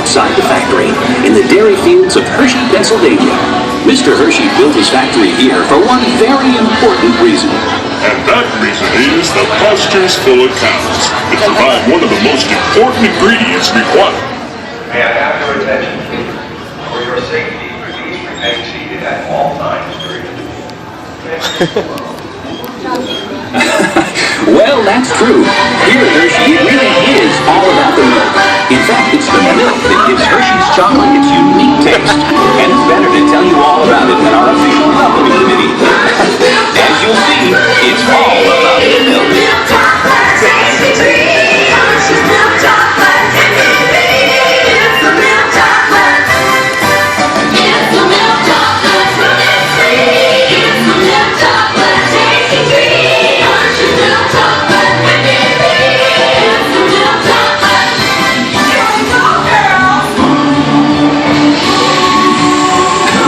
outside the factory, in the dairy fields of Hershey, Pennsylvania. Mr. Hershey built his factory here for one very important reason. And that reason is the pasture's full of cows that provide one of the most important ingredients required. May I have your attention, please? For your safety, please remain seated at all times during the Well, that's true. Here at Hershey, it really is all about the milk. In fact, it's the milk that gives Hershey's chocolate its unique taste. And it's better to tell you all about it than our official welcoming committee. As you'll see, it's all about the milk.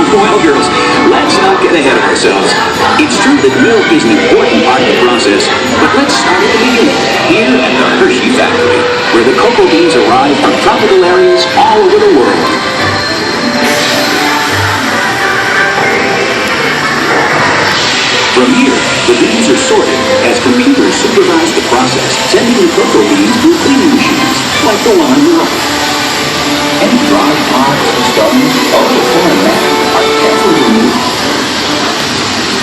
Well, girls, let's not get ahead of ourselves. It's true that milk is an important part of the process, but let's start at the beginning, here at the Hershey factory, where the cocoa beans arrive from tropical areas all over the world. From here, the beans are sorted as computers supervise the process, sending the cocoa beans through cleaning machines, like the one on the right. Any dry pods, stones, or the foreign matter are carefully removed.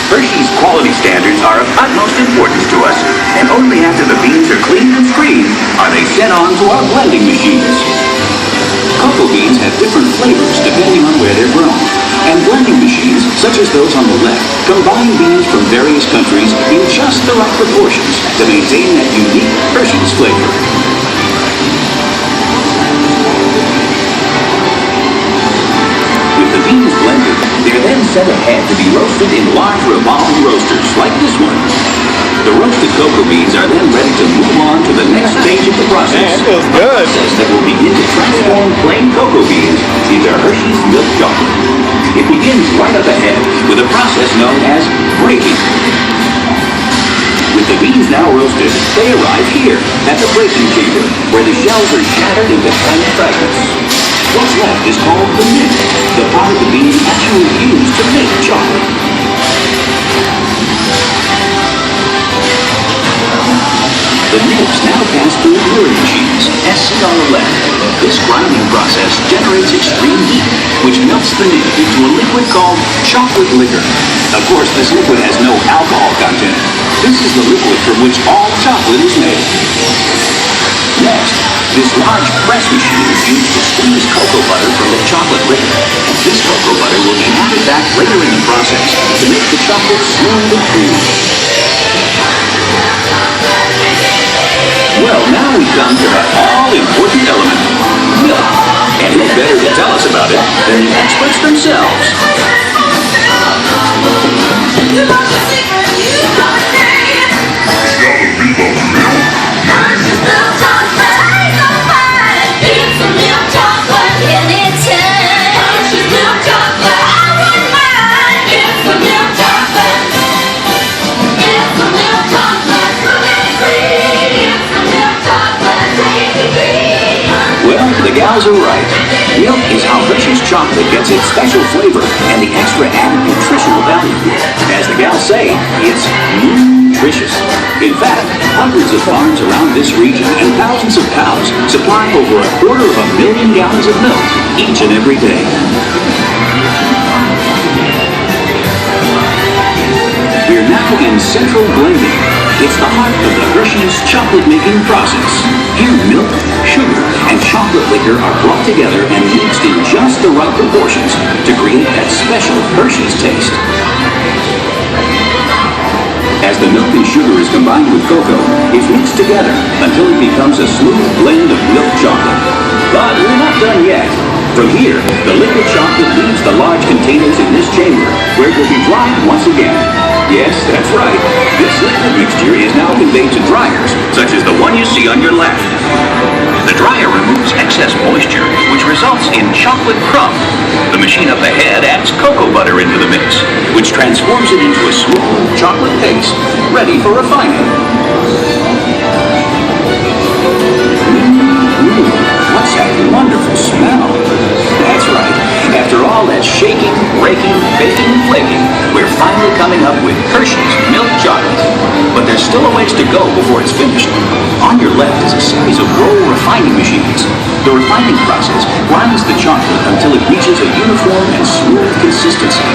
Hershey's quality standards are of utmost importance to us, and only after the beans are cleaned and screened are they sent on to our blending machines. Cocoa beans have different flavors depending on where they're grown, and blending machines, such as those on the left, combine beans from various countries in just the right proportions to maintain that unique Hershey's flavor. Beans blended, they're then sent ahead to be roasted in large revolving roasters like this one. The roasted cocoa beans are then ready to move on to the next stage of the process. Man, it feels good. A process that will begin to transform plain cocoa beans into Hershey's milk chocolate. It begins right up ahead with a process known as breaking. With the beans now roasted, they arrive here at the breaking chamber, where the shells are shattered into tiny fragments. What's left is called the nib, the part of the bean actually used to make chocolate. The nibs now pass through brewing machines, as seen on the left. This grinding process generates extreme heat, which melts the nib into a liquid called chocolate liquor. Of course, this liquid has no alcohol content. This is the liquid from which all chocolate is made. Next, this large press machine is used to squeeze cocoa butter from the chocolate liquor. This cocoa butter will be added back later in the process to make the chocolate smooth and creamy. Well, now we've come to that all-important element, milk. And who better to tell us about it than the experts themselves? The gals are right. Milk is how Hershey's chocolate gets its special flavor and the extra added nutritional value. As the gals say, it's nutritious. In fact, hundreds of farms around this region and thousands of cows supply over 250,000 gallons of milk each and every day. We're now in central blending. It's the heart of the Hershey's chocolate-making process. Here, milk, sugar, and chocolate liquor are brought together and mixed in just the right proportions to create that special Hershey's taste. As the milk and sugar is combined with cocoa, it's mixed together until it becomes a smooth blend of milk chocolate. But we're not done yet. From here, the liquid chocolate leaves the large containers in this chamber, where it will be dried once again. Yes, that's right. This liquid mixture is now conveyed to dryers, such as the one you see on your left. The dryer removes excess moisture, which results in chocolate crumb. The machine up ahead adds cocoa butter into the mix, which transforms it into a smooth chocolate paste, ready for refining. What's that wonderful smell? finally coming up with Hershey's milk chocolate. But there's still a ways to go before it's finished. On your left is a series of roll refining machines. The refining process grinds the chocolate until it reaches a uniform and smooth consistency.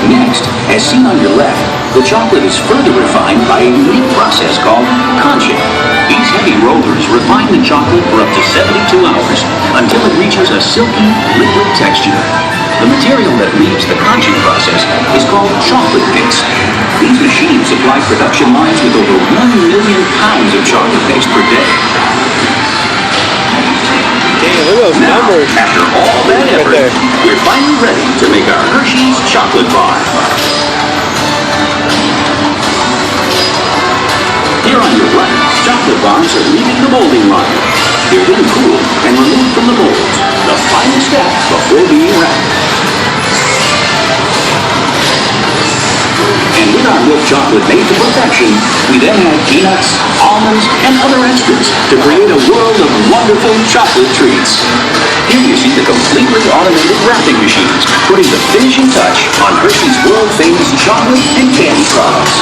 Next, as seen on your left, the chocolate is further refined by a unique process called conching. These heavy rollers refine the chocolate for up to 72 hours until it reaches a silky, liquid texture. The material that leaves the conching process is called chocolate paste. These machines supply production lines with over 1 million pounds of chocolate paste per day. Damn, look at those Now, numbers. after all that effort, there. we're finally ready to make our Hershey's chocolate bar. Here on your right, chocolate bars are leaving the molding line. They're then cooled and removed from the molds, the final step before being wrapped. And with our milk chocolate made to perfection, we then add peanuts, almonds, and other extras to create a world of wonderful chocolate treats. Here you see the completely automated wrapping machines, putting the finishing touch on Hershey's world-famous chocolate and candy products.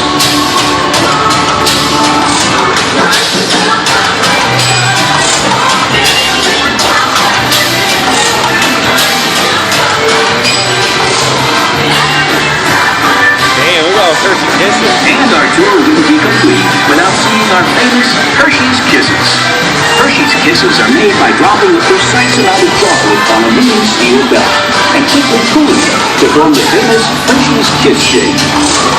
Hershey Kisses. And our tour wouldn't be complete without seeing our famous Hershey's Kisses. Hershey's Kisses are made by dropping a precise amount of chocolate on a moving steel belt and quickly cooling it to form the famous Hershey's Kiss Shake.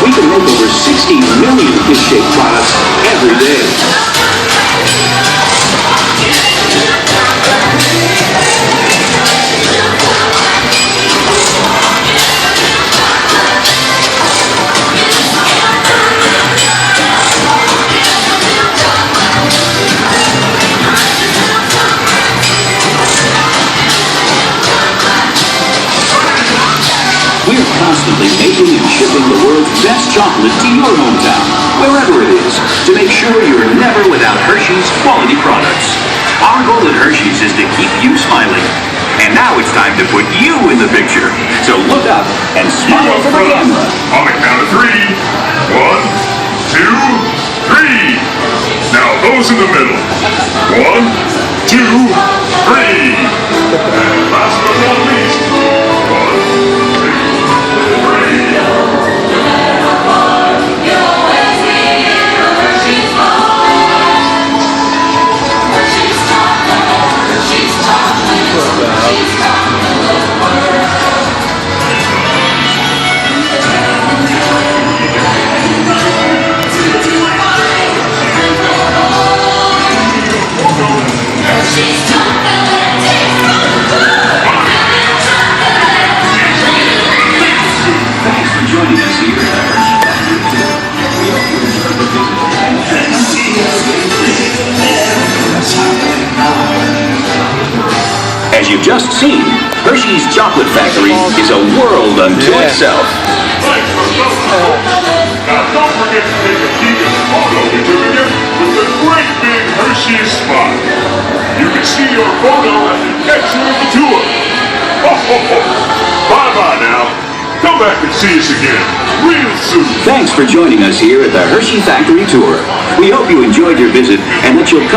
We can make over 60 million Kiss Shake products every day. We're constantly making and shipping the world's best chocolate to your hometown, wherever it is, to make sure you're never without Hershey's quality products. Our goal at Hershey's is to keep you smiling. And now it's time to put you in the picture. So look up and smile for the camera. On the count of 3. 1, 2, 3. Now those in the middle. 1, 2, 3. And last but not least, 1, 2, 3. As you've just seen, Hershey's Chocolate Factory is a world unto itself. Thanks for coming. Now don't forget to take a peek at the photo we took of you with the great big Hershey's spot. You can see your photo at the exit of the tour. Bye-bye now. Come back and see us again real soon. Thanks for joining us here at the Hershey Factory Tour. We hope you enjoyed your visit and that you'll come